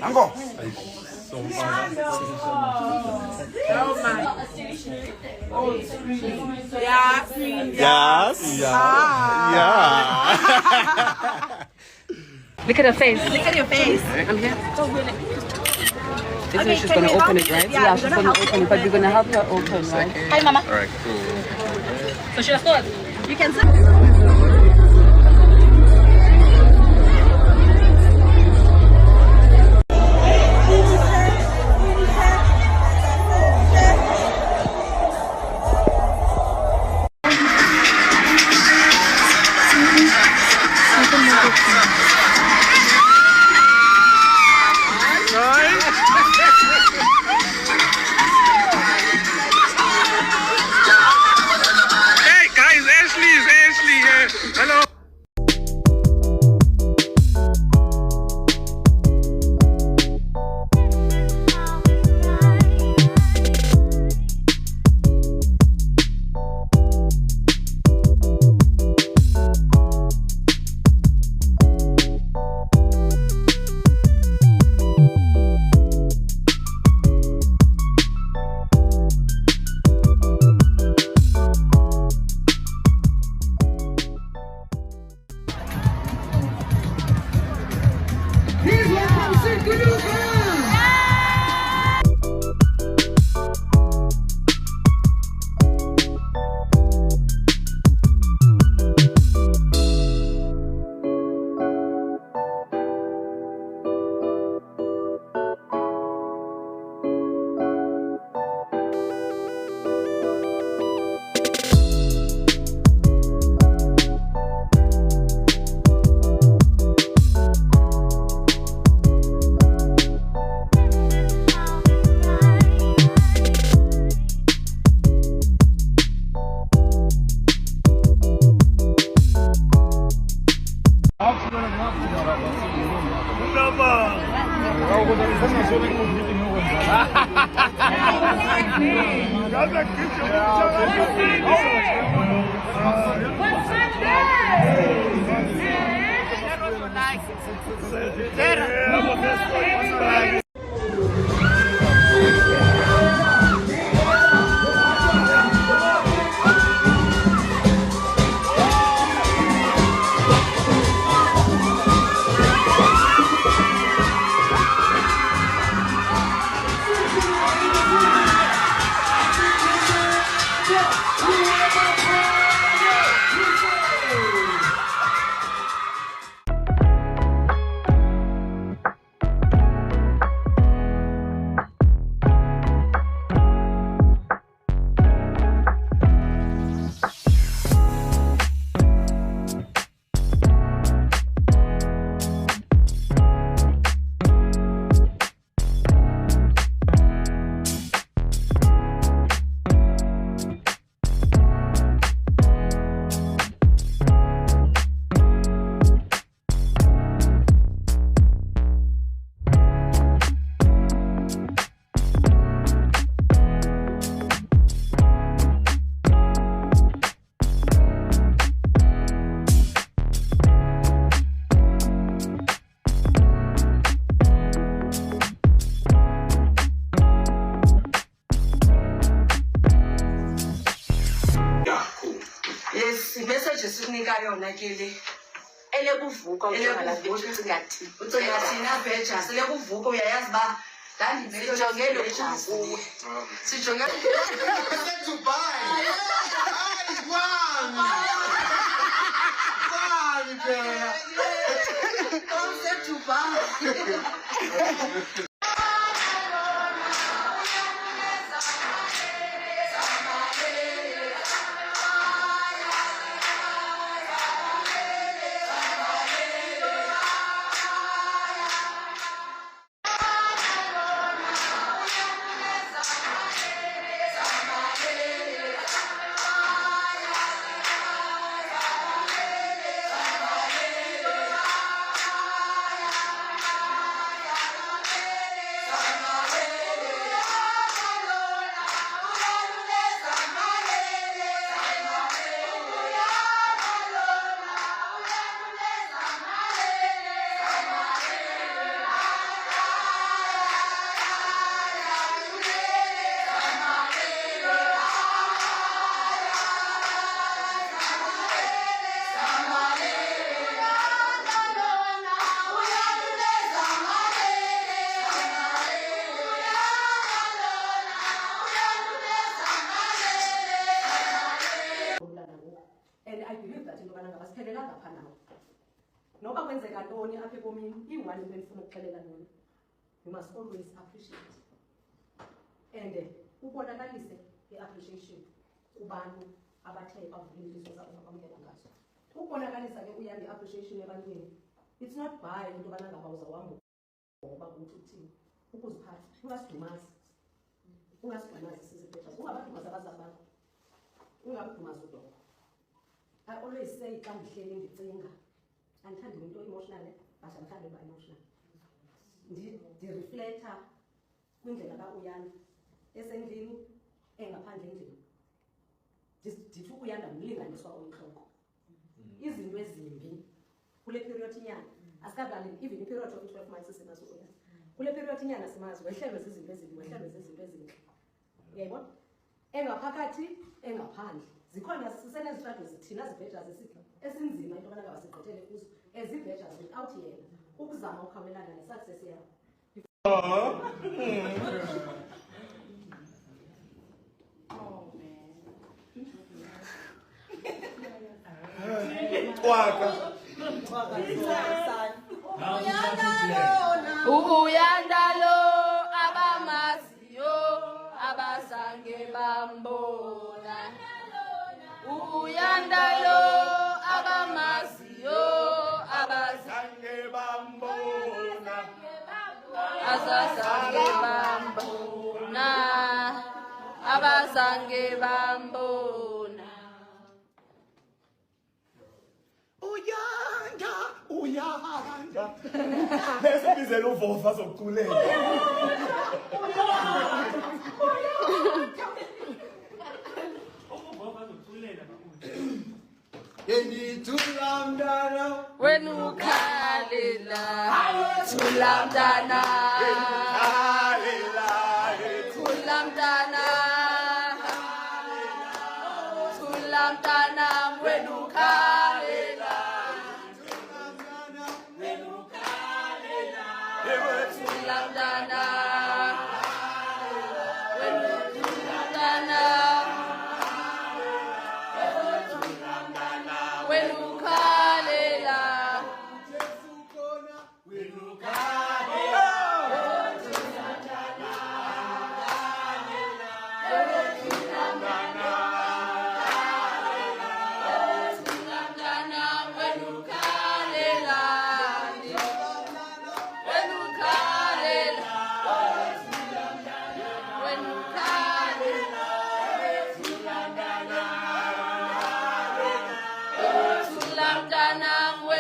Uncle. Yes. Yeah. Look at her face. Look at your face. I'm here. This is she's gonna open it, right? Yeah, she's gonna open it, but we're gonna help her open, right? Hi, Mama. All right, cool. So she has thought. You can sit. esinika yona ke le elekuvuka ucinga thina veja selekuvuka uyayazi ba ndandibejongele ukuvuka sijongele Dubai Dubai Noba kwenzeka ntoni apha ebomini, iyi-one into endifuna ukuxelela nona. You must always appreciate. And ubonakalise i-appreciation kubantu abathe bavula iimfiso zabo bakwamkela ngazo. Ukubonakalisa ke uyanga i-appreciation ebantwini. It's not by into yobana ngaba uzawuhamba ngoba kuthi uthini. Ukuziphatha, ungasidumazi. Ungasidumazi sizibhedlela. Ungabadumazi abazali bakho. Ungabadumazi udoko. I always say xa ndihleli ndicinga, andithandi into emotional, but andithandi uba emotional. Ndireflecta kwindlela kaUyanda esendlini engaphandle endlini. Ndithi uYanda ngumlinganiswa oyintloko. Izinto ezimbi kule period inyana asikadlali even i-period of 12 months simazi uYanda. Kule period inyana simazi wehlelwe zizinto ezimbi, wehlelwe zizinto ezintle. Uyayibona? Engaphakathi, engaphandle. Zikhona sisenezitrategi zithina zibheja zesithi esinzima into yobana ngaba sigqithele kuzo ezibheja without yena ukuzama ukhawulelana ne-success yakho. uYanda lo abamaziyo abazange bambona. uYanda lo abamaziyo abazange bambona. Abazange bambona. Uyanda. Bese bizela uVofa zokuculela. Yendithulamdana wena ukhalela thulamdana thulamdana thulamdana wena ukhalela thulamdana wena thulamdana when you call it love, when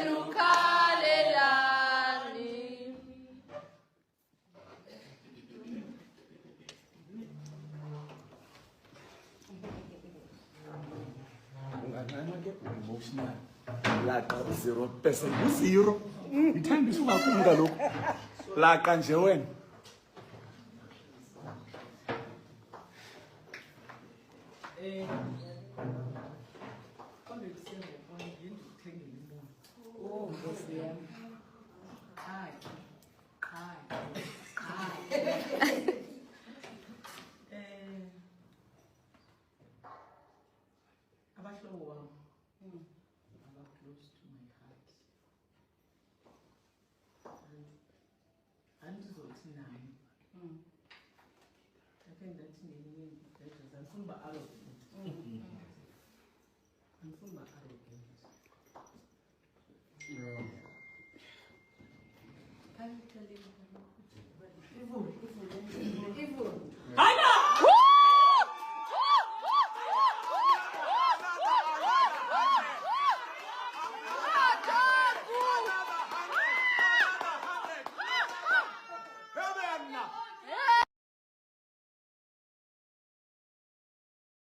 you call it love, emotional. Laqa 0%. U0. Ithembisa ungakunga lokho. Laqa nje wena. Oh, Nkosi yami. Hayi. Abahlobo wami aba close to my heart. Andizothi nami. Ake ndathi ngelinye ixesha andifuni uba arrogant. Andifuni uba arrogant. Can you tell him? Evil.